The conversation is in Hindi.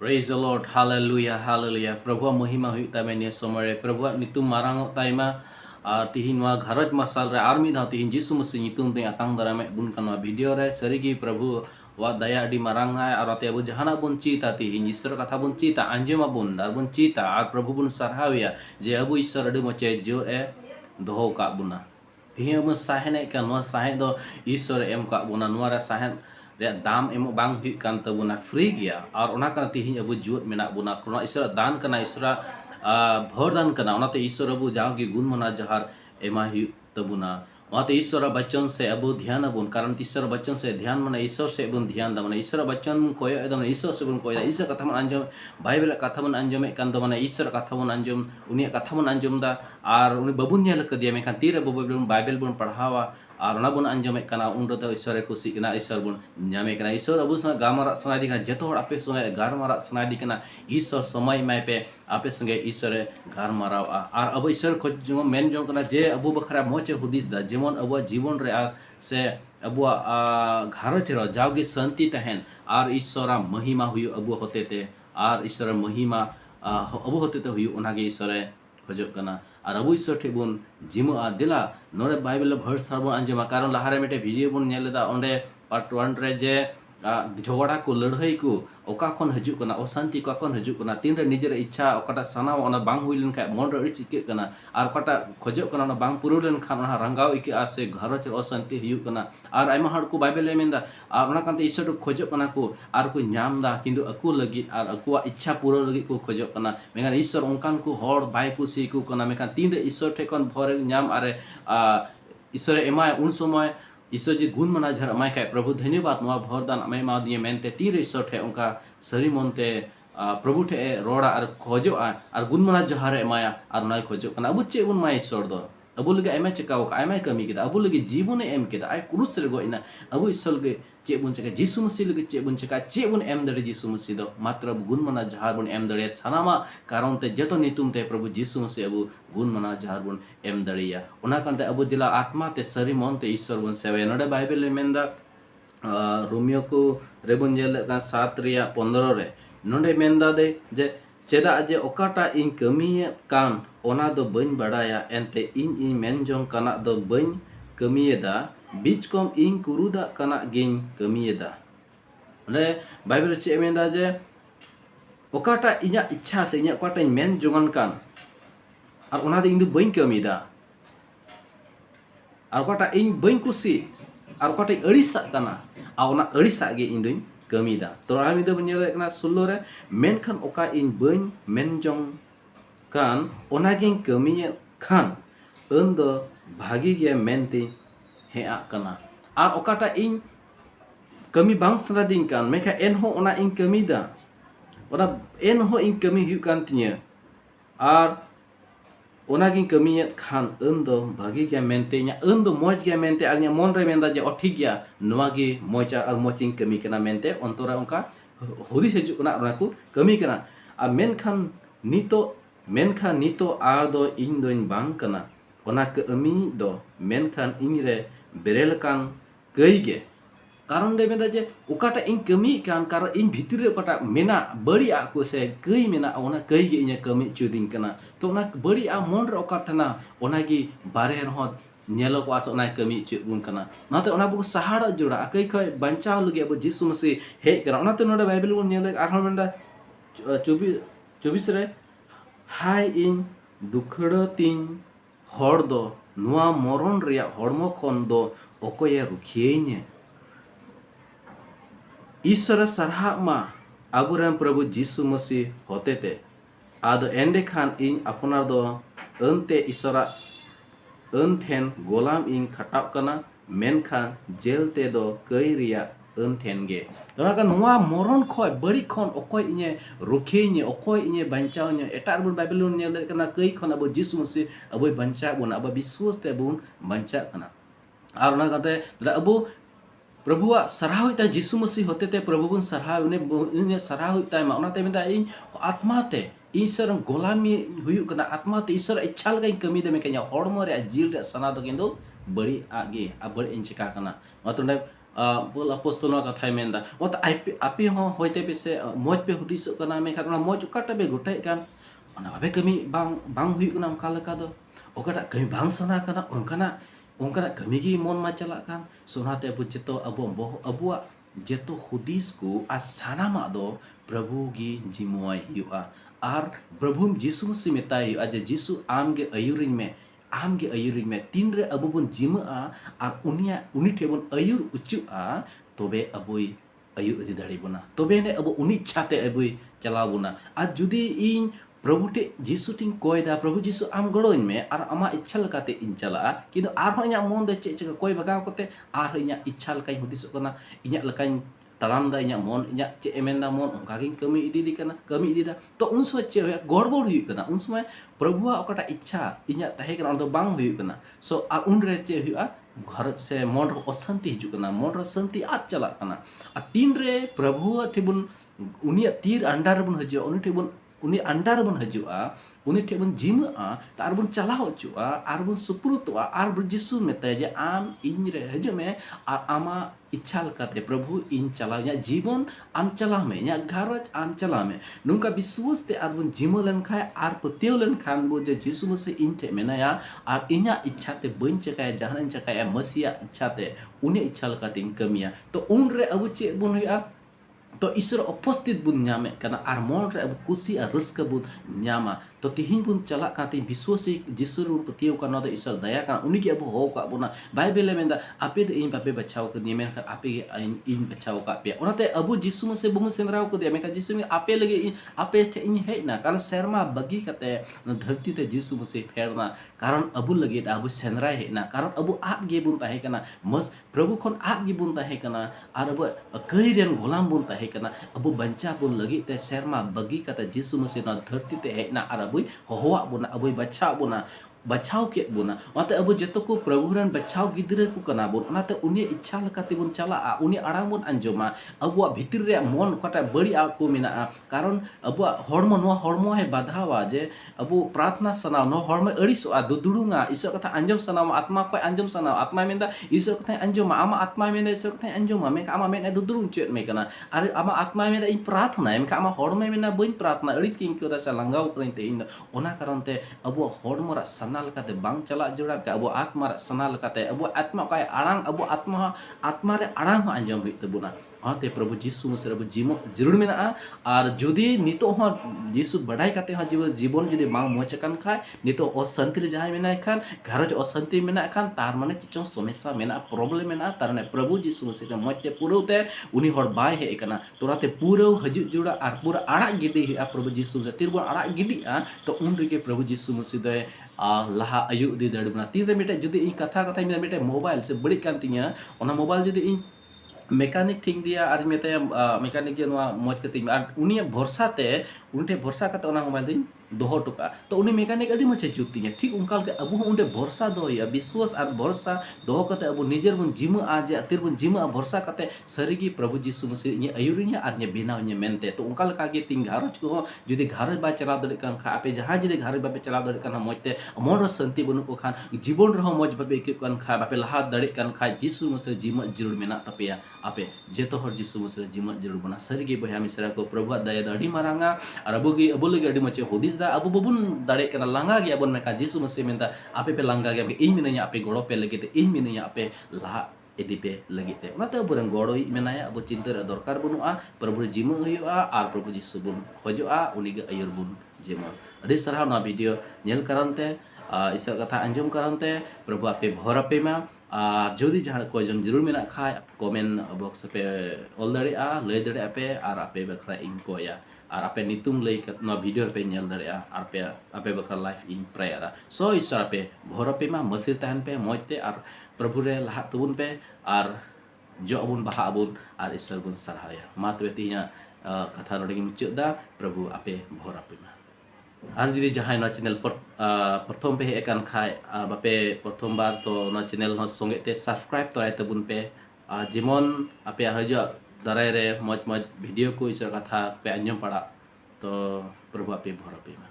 Praise the Lord, hallelujah, hallelujah. Prabhu महिमा हुई तामे ने समरे प्रभु नितुम मारांग ताइमा तिहिन वा घरज मसाल रे आर्मी दा तिहिन जिसु मसीह नितुम ते atang darame bun kanwa video re serigi प्रभु वा दया adi marang hai ar ate abu jahana bun cita tihiन ईश्वर कथा bun cita anjema bun dar bun cita ar Prabhu bun sarhawia je abu Ishwar adi moche jo e doho ka buna tihiन abu sahen kan wa sahen do Ishwar em ka buna nuara sahen dam emo bang hi kan tabuna free gya ar ona kana tihinya abu juat mena buna krona isra dan kana isra bhor dan kana onate Ishwar abu jagi gun mana jahar ema hi tabuna onate ईश्वर बच्चन से अबु ध्यान अबुन कारण ईश्वर बच्चन से ध्यान माने ईश्वर से अबुन ध्यान दा माने ईश्वर बच्चन कोय एकदम ईश्वर से अबुन कोय ईश्वर कथा मन अंजम बाइबल कथा मन अंजम एकान दा माने ईश्वर कथा मन अंजम उनी कथा मन अंजम दा आर उनी बबुन नेल कदिया मेखान तीर बाइबल बुन पढ़ावा और ona bun anjame kana undo ta ईश्वर kusi kana ईश्वर bun nyame kana ईश्वर abu sa gamara sanadi kana jeto hor ape sungai garmara sanadi kana ईश्वर समय mai pe ape sungai ईश्वर garmara ar abu ईश्वर ko men jong kana je abu bakra moche hudis da jemon abu जीवन रे से abu घारच रो जावगी शांति तहन ar ईश्वर महिमा हुयो abu होते ते ar ईश्वर महिमा abu होते ते हुयो ओनागे ईश्वर खोजो kana আর আবু ঈশ্বর ঠে বুন জিমু দিলা নরে বাইবেল ভার্স সারবো আঞ্জমা কারণ লাহারে মেটে ভিডিও বুন নেলেदा onde part 1 रे जे झगड़ा को लड़ाई को ओका खन हजू कना अशांति का खन हजू कना तीन रे निजर इच्छा ओकाटा साना ओना बांग हुई लेन खाय मन रे चिके कना आर ओकाटा खोजो कना ओना बांग पुरु लेन खान ओना रंगाव इके आसे घर च अशांति हुई कना आर आइमा हड़ को बाइबल मेंदा आर ओना कांते ईश्वर को खोजो कना को आर को नाम दा किंतु अकु लगी आर अकुआ इच्छा पूरा लगी को खोजो कना मेगान ईश्वर ओंकान को हड़ बाय कुसी को कना मेगान तीन रे ईश्वर ठे कन भरे नाम आरे ईश्वर एमाय उन समय ईश्वर जी गुण मना झर अमाय काय प्रभु धन्यवाद नवा भरदान अमाय मा दिए मेनते तीर ईश्वर ठे उनका सरी मनते प्रभु ठे रोड़ा और खोजो और गुण मना जहार एमाया और नाय खोजो कना अबु चे बुन मा ईश्वर दो अबु लगे एमा चकाव का एमा कमी केदा अबु लगे जीवन एम केदा आय क्रूस रे गोइना अबु ईश्वर लगे चे बुन चका जीसु मसीह लगे चे बुन चका चे बुन एम दरे जीसु मसीह दो मात्र गुण मना जहार बुन एम दरे सनामा कारण ते जतो नितुम ते प्रभु जीसु मसीह अबु गुण मना जहार बुन एम दरेया ओना कांते अबु दिला आत्मा ते सरी मन ते ईश्वर बुन सेवे नडे बाइबल मेंदा रोमियो को रेबुन जेल का 7 रिया 15 रे नडे मेंदा दे जे चेदा जे ओकाटा इन कमिये कान ओना दो बन बड़ाया एनते इन मेन जों काना दो बन कमियेदा बीच कम इन कुरुदा काना गिन कमियेदा ने बाइबल चे मेंदा जे ओकाटा इnya इच्छा से इnya ओकाटा मेन जोंगन कान और ओना दो इन दो बन कमिदा और ओकाटा इन बन कुसी और ओकाटा अड़िसा काना आ ओना अड़िसा गे इन दों कमिदा तो आमी दो बन्या कना सुल्लो रे मेनखान ओका इन बन मेनजों कान ओना गिन कमिये खान अन दो भागी गे मेनते हेआ कना आर ओकाटा इन कमी बांग सरादिन कान मेखा एनहो ओना इन कमिदा ओना एनहो इन कमी हुई कान तिnya आर ओना गिन कमिये खान अन दो भागी गे मेनते nya अन दो मोज गे मेनते आर nya मन रे मेंदा जे ठीक गया नवा गे मोजा आर मोचिंग कमी कना मेनते अंतरा उनका हुदिस हजू कना ओना को कमी कना आ मेनखान नितो आर दो इन दोइन बांग कना ओना कमी दो मेनखान इन रे बेरेल कान कई गे कारण दे मेंदा जे ओकाटा इन कमी कान कारण इन भितर रे ओकाटा मेना बड़ी आ को से कई मेना ओना कई गे इन कमी चुदिन कना तो ओना बड़ी आ मन रे ओकाटना ओना गी बारे रहो नेलो को आस ओना कमी चुबुन कना नाते ओना बु सहारा जोड़ा कई खय बंचाव लगे अब जीसु मसीह हे करा ओनाते नोडे बाइबल बन नेले आरहन मेंदा 24 रे हाय इन दुखड़ा तीन हर दो नुआ मरण रिया हड़मो खन दो ओकोये रुखियेnye ईश्वर सरहा मा आबुरेन प्रभु जीसु मसीह होतेते आदो एंडे खान इन अपनार दो अनते ईश्वरा अन ठेन गोलाम इन खटाव कना मेनखान जेलते दो कई रिया अन ठेन गे तोना का नुआ मरण खय बड़ी खन ओकोय इने रुखियेnye ओकोय इने बंचावnye एटार बुन बाइबल बुन नेल कना कई खन अब जीसु मसीह अब बंचा बुन अब विश्वास ते बुन बंचा कना आर ओना काते अब प्रभुआ सराह होता जीसु मसीह होते ते प्रभु बुन सराह उन्हें सराह होता है माना ते मेंदा इन आत्मा ते ईश्वर गोलामी हुयु कना आत्मा ते ईश्वर इच्छा लगा कमी दे मेकanya हड़मो रे जिल रे सना दो किंतु बड़ी आगे आ बड़ी इन चिका कना मतलब बोल apostol no kathai menda ot api ho hoite pe se moj pe hudis kana me kan moj ukata be gotai kan ona abe kami bang hui kana onka leka do okata kami bang sana kana onkana kami gi mon ma chala kan sonate abu jeto abuak jeto hudis ku asanama do प्रभु गी जिमुआई हुआ और प्रभु जीसु मसीह मेताई आज जीसु आम के अयुरिन में तीन रे अबु बन जिमा और उनी ठेबन अयुर उचुआ तबे अबुई अयुर इदि दाड़ी बना तबे ने अबु उनी छाते अबुई चला बना आज जुदी इन प्रभु टे जीसु टिंग कोयदा प्रभु जीसु आम गड़ोइन में और आमा इच्छा लकाते इन चला किन्तु आर इᱧᱟᱜ मन दे चे कोय बगाव कते आर इᱧᱟᱜ इच्छा लकाई हुदिस कना इᱧाᱜ लकाई ताराम दा इᱧᱟᱜ मन इᱧाᱜ चे एमेंदा मन onkaगिन कमी इदी कना कमी इदी दा तो उन समय चे गड़बड़ हुई कना उन समय प्रभुआ ओकटा इच्छा इᱧाᱜ ताहे कना तो बांग हुई कना सो आ उन रे चे हुआ घर से मन रो अशांति हिजु कना मन रो शांति आज चला कना आ तीन रे प्रभु ठेबुन उनिया तीर अंडार बन हजो उनि ठेबुन उनि अंडार बन हजुआ उनि ठेबुन जिमा तार बन चलाव चुआ आर बन सुपुरुतवा आर बन जिसु मेते जे आम इन रे हजो में आर आमा इच्छा लकाते प्रभु इन चलाव या जीवन आम चलाव में या घरज आम चलाव में नुका विश्वास ते आर बन जिमा लन खाय आर पतियो लन खान बो जे जिसु मसे इन थे मेनाया आर इन्या इच्छा ते बन चकाय जहान चकाय मसीहा इच्छा ते उनि इच्छा लकाते कमिया तो उन रे अब चे बन हुआ तो ईश्वर उपस्थित बुन ᱧᱟᱢᱮ ᱠᱟᱱᱟ ᱟᱨ ᱢᱚᱱ ᱨᱮ ᱟᱵᱚ ᱠᱩᱥᱤ ᱟᱨ ᱨᱟᱹᱥᱠᱟᱹ ᱵᱚᱱ ᱧᱟᱢᱟ तो तिहिन बुन चला काते विश्वासी जिसु रु पतियो काना दो ईश्वर दया का उनी के अब हो का बोना बाइबल में आपे दे इन बापे बचाव कर दिए मेन आपे इन बचाव का पे ओनाते अबु जिसु में से बुन सेंद्राव को दिया मेका जिसु में आपे लगे आपे थे इन है ना कारण शर्मा बगी काते धरती ते जिसु में से फेरना कारण अबु लगे अबु सेंद्रा है ना कारण अबु आग गे बुन ताहे कना मस प्रभु खन आग गे बुन ताहे कना आर अब कईरेन गोलाम बुन ताहे कना अबु बंचा बुन लगे ते शर्मा बगी काते जिसु में से ना धरती ते है ना आर अबुई होवा बुना अबुई बच्चा बुना बचाव के बुना ओते अब जतो को प्रभु रन बचाव गिदरे को कना बुन ओनाते उनी इच्छा लकाते बुन चला उनी आड़ांग बुन अंजमा अबुआ भितर रे मन कटा बड़ी आ को मिना कारण अबुआ हड़मो नो हड़मो है बाधावा जे अबु प्रार्थना सना नो हड़मो अड़िसो आ दुदुडुंगा ईश्वर कथा अंजम सना आत्मा को अंजम सना आत्मा मेंदा ईश्वर कथा अंजम आमा आत्मा मेंदा ईश्वर कथा अंजम मेका आमा मेन दुदुडुंग चेत मेकना अरे आमा आत्मा मेंदा इन प्रार्थना मेका आमा हड़मो मेना बइन प्रार्थना अड़िस किन को दा लंगाव करइन ते इन ओना कारण ते अबु हड़मो रा सना लकाते बांग चला जोड़ा के अबु आत्मा सना लकाते अबु आत्मा काय आड़ांग अबु आत्मा रे आड़ांग हो अंजम हुई तबुना आते प्रभु जीसु मसीह अबु जीमो जरूर मेना और जुदी नितो हो जीसु बढ़ाई काते हो जीवन जुदी बांग मोचकन खाय नितो अशांति रे जहां मेना खान घरज अशांति मेना खान तार माने चिचों समस्या मेना प्रॉब्लम मेना तार ने प्रभु जीसु मसीह मोते पुरोते उनी हर बाय हे कना तोराते पुरो हजु जुड़ा और पूरा आड़ा गिडी हे प्रभु जीसु मसीह तिरबो आड़ा गिडी तो उन रेगे प्रभु जीसु मसीह दे लहा आयु दी दड़बना तीन रे मिटे जुदी इन कथा मिटे मोबाइल से बड़ी कान तिया ओना मोबाइल जुदी इन मेकानिक ठीक दिया और मेते मेकानिक जे नवा मौज कते और उनी भरोसा ते उनटे भरोसा कते ओना मोबाइल दिन दोहो टुका तो उनी मेकानिक अडी मचे जुतिया ठीक उनका अबु उनटे भरोसा दोया विश्वास और भरोसा दोहो कते अबु निजर बन जिमा आज अतिर बन जिमा भरोसा कते सरीगी प्रभु जीसु मसीह इन अयुरिया और ने बिना इन मेनते तो उनका लका गे तिन घरज को जुदी घरज बा चला दड़े कान खा आपे जहां जुदी घरज बापे चला दड़े कान मौजते मन रो शांति बनु को खान जीवन रहो मौज बापे के कान खा बापे लहा दड़े कान खा जीसु मसीह जिमा जरूर मेना तपेया आपे जेतो हर जीसु मसीह जिमा जरूर बना सरीगी बया मिसरा को प्रभु दया दड़ी मारांगा और अबु लगे अडी मचे होदिस दा अबु बबुन दाड़े कना लांगा गया बन मेका जीसु मसीह मेनता आपे पे लांगा गया इन मिनया आपे गोड़ो पे लगे ते इन मिनया आपे लहा इदी पे लगे ते ओनाते अबुरन गोड़ो मेनाया अबु चिंता रे दरकार बनुआ प्रभु जिमा हुआ और प्रभु जीसु बुन खोजोआ उनी गे अयुर बुन जेमा अडी सरहा ना वीडियो नेल करनते ईश्वर कथा अंजम करनते प्रभु आपे भर आपे मा जोदी जहाँ कोई जन जरूर मेना खाय कमेंट बॉक्स पे ऑल दड़िया लय दड़िया पे और आपे बखरा इन कोया और आपे नितुम लय ना वीडियो पे नेल दड़िया और आपे बखरा लाइफ इन प्रेयर सो ईश्वर पे भर पे मा मसीर तहन पे मौजते और प्रभु रे लहा तबुन पे और जो अबुन बहा अबुन और ईश्वर बुन सरहाया मा तबे तिया कथा नोडे मुचादा प्रभु आपे भर आपे मा और जुदी जहाँ ना चैनल पर प्रथम पे हेकन खाय बापे प्रथम बार तो ना चैनल हो संगे ते सब्सक्राइब तोराय तबुन पे जेमन आपे हजो दाराय रे मौज मौज वीडियो को ईश्वर कथा पे अंजम पड़ा तो प्रभु आपे भर पे मा।